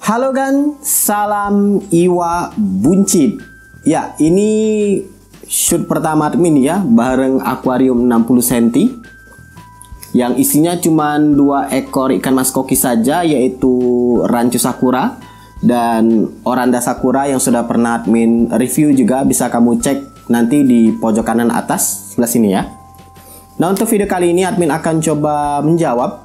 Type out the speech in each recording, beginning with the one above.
Halo kan, salam Iwa Buncit. Ya, ini shoot pertama admin ya, bareng akuarium 60 cm. Yang isinya cuma 2 ekor ikan mas koki saja, yaitu Rancu Sakura dan Oranda Sakura yang sudah pernah admin review juga. Bisa kamu cek nanti di pojok kanan atas sebelah sini ya. Nah, untuk video kali ini admin akan coba menjawab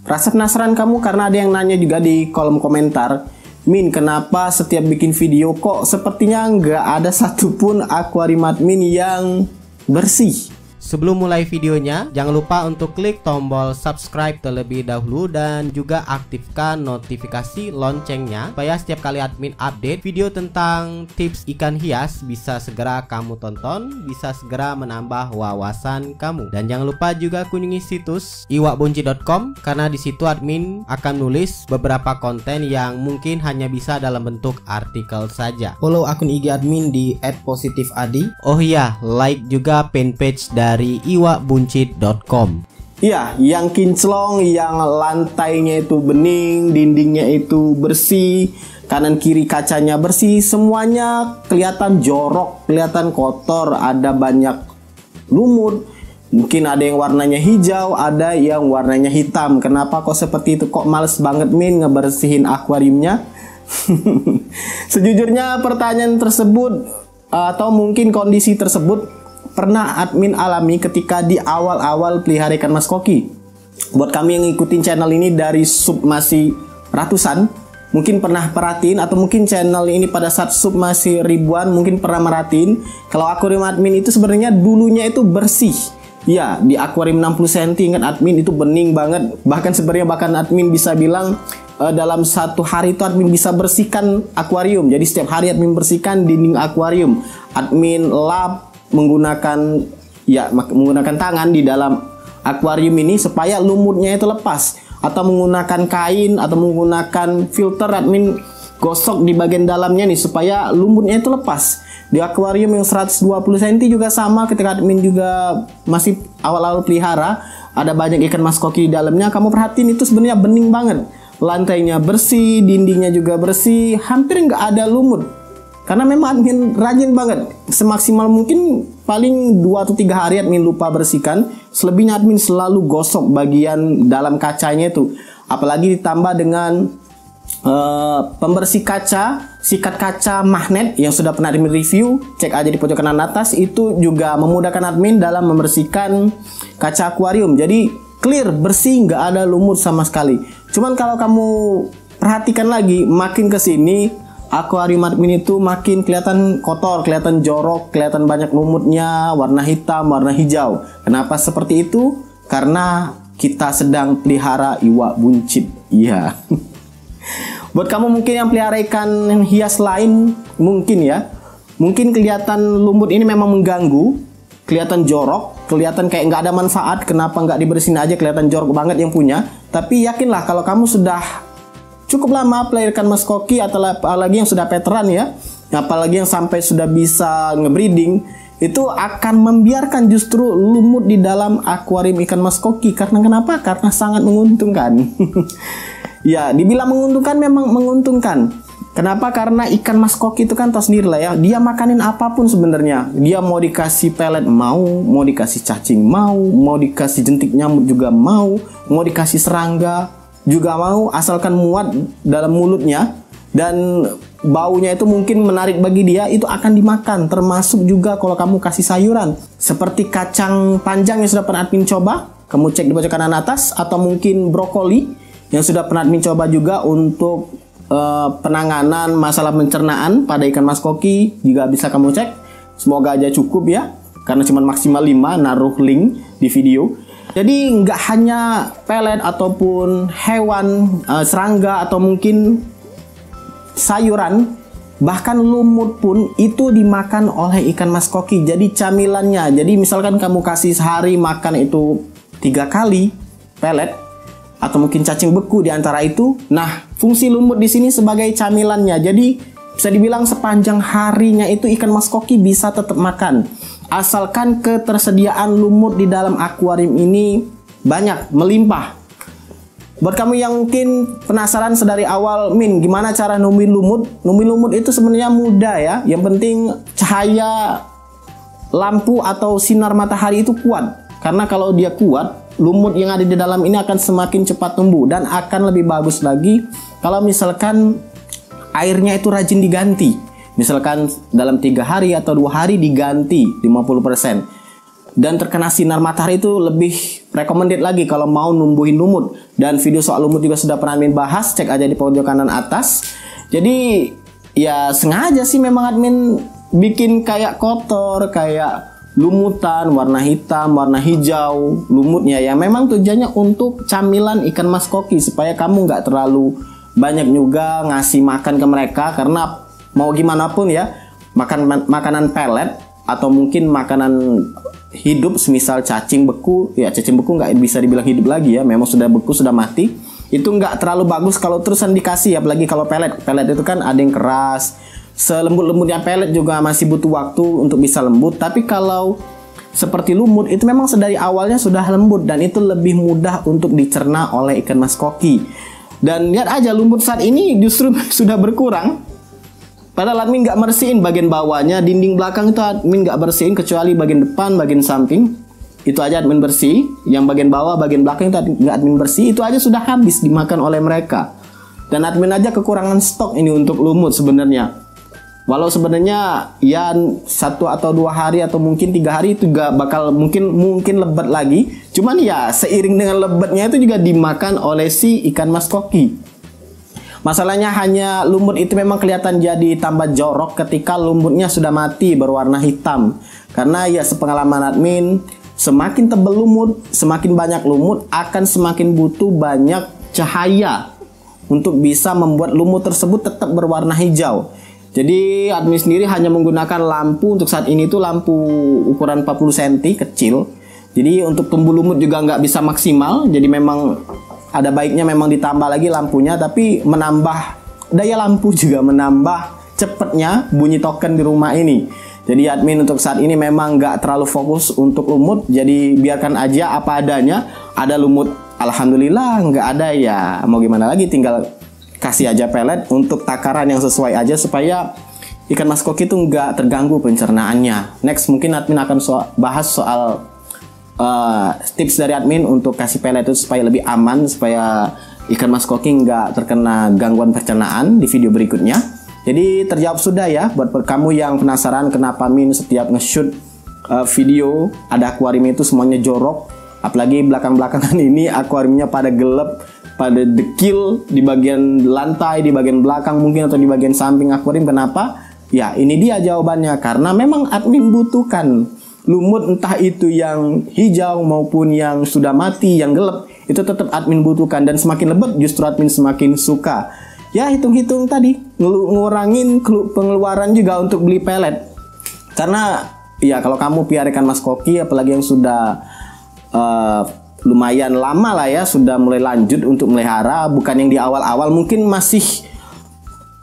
rasa penasaran kamu, karena ada yang nanya juga di kolom komentar, Min, kenapa setiap bikin video kok sepertinya nggak ada satupun akuarium admin yang bersih? Sebelum mulai videonya, jangan lupa untuk klik tombol subscribe terlebih dahulu dan juga aktifkan notifikasi loncengnya supaya setiap kali admin update video tentang tips ikan hias bisa segera kamu tonton, bisa segera menambah wawasan kamu. Dan jangan lupa juga kunjungi situs iwabunci.com, karena di situ admin akan nulis beberapa konten yang mungkin hanya bisa dalam bentuk artikel saja. Follow akun IG admin di @positifadi. Oh iya, like juga fanpage dari iwabunci.com. Iya, yang kinclong, yang lantainya itu bening, dindingnya itu bersih, kanan kiri kacanya bersih, semuanya kelihatan jorok, kelihatan kotor, ada banyak lumut. Mungkin ada yang warnanya hijau, ada yang warnanya hitam. Kenapa kok seperti itu? Kok males banget Min ngebersihin akuariumnya? Sejujurnya pertanyaan tersebut atau mungkin kondisi tersebut pernah admin alami ketika di awal-awal pelihara ikan mas koki. Buat kami yang ngikutin channel ini dari sub masih ratusan, mungkin pernah perhatiin, atau mungkin channel ini pada saat sub masih ribuan mungkin pernah merhatiin kalau akuarium admin itu sebenarnya dulunya itu bersih. Ya, di akuarium 60 cm ingat admin itu bening banget. Bahkan sebenarnya admin bisa bilang dalam satu hari itu admin bisa bersihkan akuarium. Jadi setiap hari admin bersihkan dinding akuarium. Admin lap menggunakan tangan di dalam akuarium ini supaya lumutnya itu lepas, atau menggunakan kain atau menggunakan filter admin gosok di bagian dalamnya nih supaya lumutnya itu lepas. Di akuarium yang 120 cm juga sama, ketika admin juga masih awal-awal pelihara, ada banyak ikan mas koki di dalamnya. Kamu perhatiin itu sebenarnya bening banget, lantainya bersih, dindingnya juga bersih, hampir nggak ada lumut. Karena memang admin rajin banget, semaksimal mungkin paling 2 atau 3 hari admin lupa bersihkan. Selebihnya admin selalu gosok bagian dalam kacanya itu. Apalagi ditambah dengan pembersih kaca, sikat kaca magnet yang sudah pernah admin review, cek aja di pojok kanan atas. Itu juga memudahkan admin dalam membersihkan kaca akuarium. Jadi clear, bersih, nggak ada lumut sama sekali. Cuman kalau kamu perhatikan lagi, makin kesini akuarium admin itu makin kelihatan kotor, kelihatan jorok, kelihatan banyak lumutnya, warna hitam, warna hijau. Kenapa seperti itu? Karena kita sedang pelihara iwa buncit. Iya. Buat kamu mungkin yang pelihara ikan hias lain, mungkin ya, mungkin kelihatan lumut ini memang mengganggu, kelihatan jorok, kelihatan kayak nggak ada manfaat. Kenapa nggak dibersihin aja, kelihatan jorok banget yang punya. Tapi yakinlah kalau kamu sudah cukup lama pelihara ikan mas koki, atau apalagi yang sudah veteran ya, apalagi yang sampai sudah bisa ngebreeding, itu akan membiarkan justru lumut di dalam akuarium ikan mas koki. Karena kenapa? Karena sangat menguntungkan. Ya, dibilang menguntungkan, memang menguntungkan. Kenapa? Karena ikan mas koki itu kan tahu sendiri lah ya, dia makanin apapun sebenarnya. Dia mau dikasih pelet mau dikasih cacing mau dikasih jentik nyamuk juga mau dikasih serangga juga mau, asalkan muat dalam mulutnya dan baunya itu mungkin menarik bagi dia, itu akan dimakan. Termasuk juga kalau kamu kasih sayuran seperti kacang panjang yang sudah pernah admin coba, kamu cek di pojok kanan atas, atau mungkin brokoli yang sudah pernah admin coba juga untuk penanganan masalah pencernaan pada ikan mas koki, juga bisa kamu cek. Semoga aja cukup ya, karena cuma maksimal 5, naruh link di video. Jadi nggak hanya pelet ataupun hewan, serangga atau mungkin sayuran, bahkan lumut pun itu dimakan oleh ikan mas koki. Jadi camilannya, jadi misalkan kamu kasih sehari makan itu 3 kali pelet atau mungkin cacing beku di antara itu. Nah, fungsi lumut di sini sebagai camilannya. Jadi bisa dibilang sepanjang harinya itu ikan mas koki bisa tetap makan, asalkan ketersediaan lumut di dalam akuarium ini banyak, melimpah. Buat kamu yang mungkin penasaran sedari awal, Min, gimana cara numbuhin lumut? Numbuhin lumut itu sebenarnya mudah ya. Yang penting cahaya lampu atau sinar matahari itu kuat. Karena kalau dia kuat, lumut yang ada di dalam ini akan semakin cepat tumbuh. Dan akan lebih bagus lagi kalau misalkan airnya itu rajin diganti. Misalkan dalam 3 hari atau 2 hari diganti 50%. Dan terkena sinar matahari itu lebih recommended lagi kalau mau numbuhin lumut. Dan video soal lumut juga sudah pernah admin bahas, cek aja di pojok kanan atas. Jadi ya sengaja sih memang admin bikin kayak kotor, kayak lumutan, warna hitam, warna hijau lumutnya ya. Memang tujuannya untuk camilan ikan mas koki supaya kamu nggak terlalu banyak juga ngasih makan ke mereka. Karena mau gimana pun ya, makanan pelet atau mungkin makanan hidup semisal cacing beku, ya cacing beku nggak bisa dibilang hidup lagi ya, memang sudah beku, sudah mati. Itu nggak terlalu bagus kalau terusan dikasih, apalagi kalau pelet itu kan ada yang keras. Selembut-lembutnya pelet juga masih butuh waktu untuk bisa lembut. Tapi kalau seperti lumut itu memang sedari awalnya sudah lembut dan itu lebih mudah untuk dicerna oleh ikan mas koki. Dan lihat aja lumut saat ini justru sudah berkurang. Padahal admin nggak bersihin bagian bawahnya, dinding belakang itu admin nggak bersihin kecuali bagian depan, bagian samping. Itu aja admin bersih. Yang bagian bawah, bagian belakang itu nggak admin bersih. Itu aja sudah habis dimakan oleh mereka. Dan admin aja kekurangan stok ini untuk lumut sebenarnya. Walau sebenarnya ya 1 atau 2 hari atau mungkin 3 hari itu juga bakal mungkin lebat lagi. Cuman ya seiring dengan lebatnya itu juga dimakan oleh si ikan mas koki. Masalahnya hanya lumut itu memang kelihatan jadi tambah jorok ketika lumutnya sudah mati berwarna hitam. Karena ya sepengalaman admin, semakin tebal lumut, semakin banyak lumut akan semakin butuh banyak cahaya untuk bisa membuat lumut tersebut tetap berwarna hijau. Jadi admin sendiri hanya menggunakan lampu untuk saat ini tuh lampu ukuran 40 cm kecil. Jadi untuk tumbuh lumut juga nggak bisa maksimal. Jadi memang ada baiknya memang ditambah lagi lampunya, tapi menambah daya lampu juga menambah cepatnya bunyi token di rumah ini. Jadi admin untuk saat ini memang nggak terlalu fokus untuk lumut, jadi biarkan aja apa adanya. Ada lumut, alhamdulillah. Nggak ada ya mau gimana lagi, tinggal kasih aja pelet untuk takaran yang sesuai aja supaya ikan mas koki itu nggak terganggu pencernaannya. Next mungkin admin akan bahas soal tips dari admin untuk kasih pelet itu supaya lebih aman, supaya ikan mas koki nggak terkena gangguan pencernaan di video berikutnya. Jadi terjawab sudah ya buat kamu yang penasaran kenapa Min setiap nge-shoot video ada akuarium itu semuanya jorok. Apalagi belakang-belakangan ini akuariumnya pada gelap, pada dekil di bagian lantai, di bagian belakang mungkin atau di bagian samping akuarium. Kenapa? Ya ini dia jawabannya, karena memang admin butuhkan lumut, entah itu yang hijau maupun yang sudah mati, yang gelap, itu tetap admin butuhkan. Dan semakin lebat justru admin semakin suka. Ya hitung-hitung tadi, ngurangin pengeluaran juga untuk beli pelet. Karena ya kalau kamu piara ikan mas koki, apalagi yang sudah lumayan lama lah ya, sudah mulai lanjut untuk melihara, bukan yang di awal-awal mungkin masih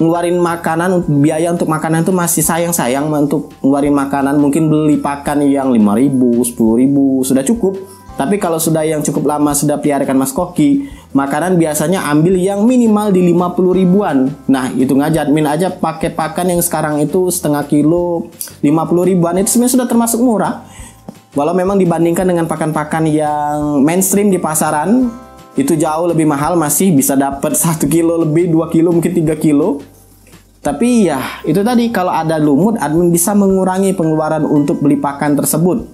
ngeluarin makanan, biaya untuk makanan itu masih sayang-sayang untuk ngeluarin makanan. Mungkin beli pakan yang 5.000, 10.000 sudah cukup. Tapi kalau sudah yang cukup lama sudah pelihara ikan mas koki, makanan biasanya ambil yang minimal di 50 ribuan. Nah hitung aja admin aja pakai pakan yang sekarang itu setengah kilo 50 ribuan, itu sebenarnya sudah termasuk murah. Walau memang dibandingkan dengan pakan-pakan yang mainstream di pasaran itu jauh lebih mahal, masih bisa dapat 1 kilo lebih, 2 kilo, mungkin 3 kilo. Tapi ya itu tadi, kalau ada lumut admin bisa mengurangi pengeluaran untuk beli pakan tersebut.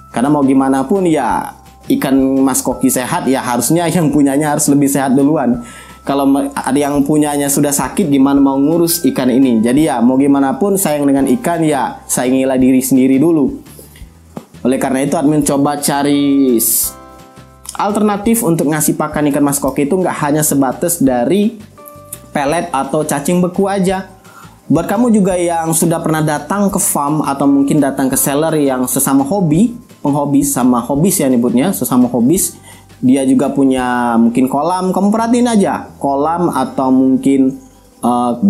Karena mau gimana pun ya ikan mas koki sehat ya harusnya yang punyanya harus lebih sehat duluan. Kalau ada yang punyanya sudah sakit, gimana mau ngurus ikan ini? Jadi ya mau gimana pun sayang dengan ikan ya sayangilah diri sendiri dulu. Oleh karena itu admin coba cari alternatif untuk ngasih pakan ikan mas koki itu nggak hanya sebatas dari pelet atau cacing beku aja. Buat kamu juga yang sudah pernah datang ke farm atau mungkin datang ke seller yang sesama hobi, penghobis sama hobis ya nyebutnya, sesama hobis, dia juga punya mungkin kolam, kamu perhatiin aja kolam atau mungkin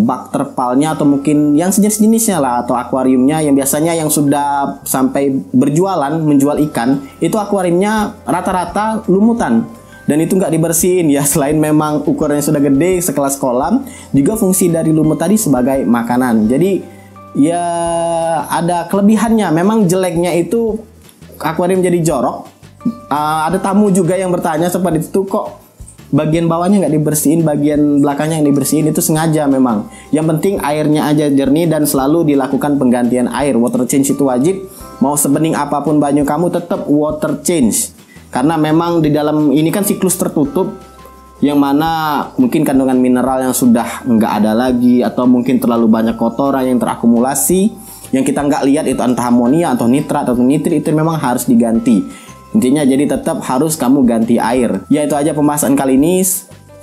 bak terpalnya atau mungkin yang sejenis-jenisnya lah, atau akuariumnya yang biasanya yang sudah sampai berjualan menjual ikan itu akuariumnya rata-rata lumutan. dan itu nggak dibersihin ya. Selain memang ukurannya sudah gede sekelas kolam, juga fungsi dari lumut tadi sebagai makanan. Jadi ya ada kelebihannya. Memang jeleknya itu akuarium jadi jorok. Ada tamu juga yang bertanya seperti itu, kok bagian bawahnya nggak dibersihin, bagian belakangnya yang dibersihin. Itu sengaja memang. Yang penting airnya aja jernih dan selalu dilakukan penggantian air. Water change itu wajib. Mau sebening apapun banyu kamu tetap water change. Karena memang di dalam ini kan siklus tertutup, yang mana mungkin kandungan mineral yang sudah nggak ada lagi, atau mungkin terlalu banyak kotoran yang terakumulasi yang kita nggak lihat, itu entah amonia atau nitrat atau nitrit, itu memang harus diganti. Intinya jadi tetap harus kamu ganti air. Ya itu aja pembahasan kali ini,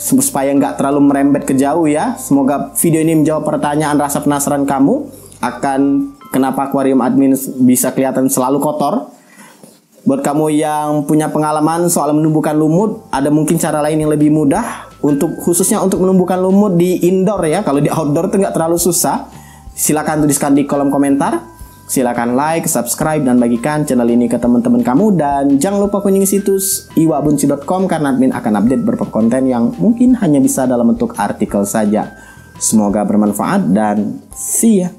supaya nggak terlalu merembet ke jauh ya. Semoga video ini menjawab pertanyaan rasa penasaran kamu akan kenapa akuarium admin bisa kelihatan selalu kotor. Buat kamu yang punya pengalaman soal menumbuhkan lumut, ada mungkin cara lain yang lebih mudah khususnya untuk menumbuhkan lumut di indoor ya. Kalau di outdoor itu nggak terlalu susah. Silakan tuliskan di kolom komentar. Silakan like, subscribe, dan bagikan channel ini ke teman-teman kamu. Dan jangan lupa kunjungi situs iwabunci.com karena admin akan update beberapa konten yang mungkin hanya bisa dalam bentuk artikel saja. Semoga bermanfaat dan see ya.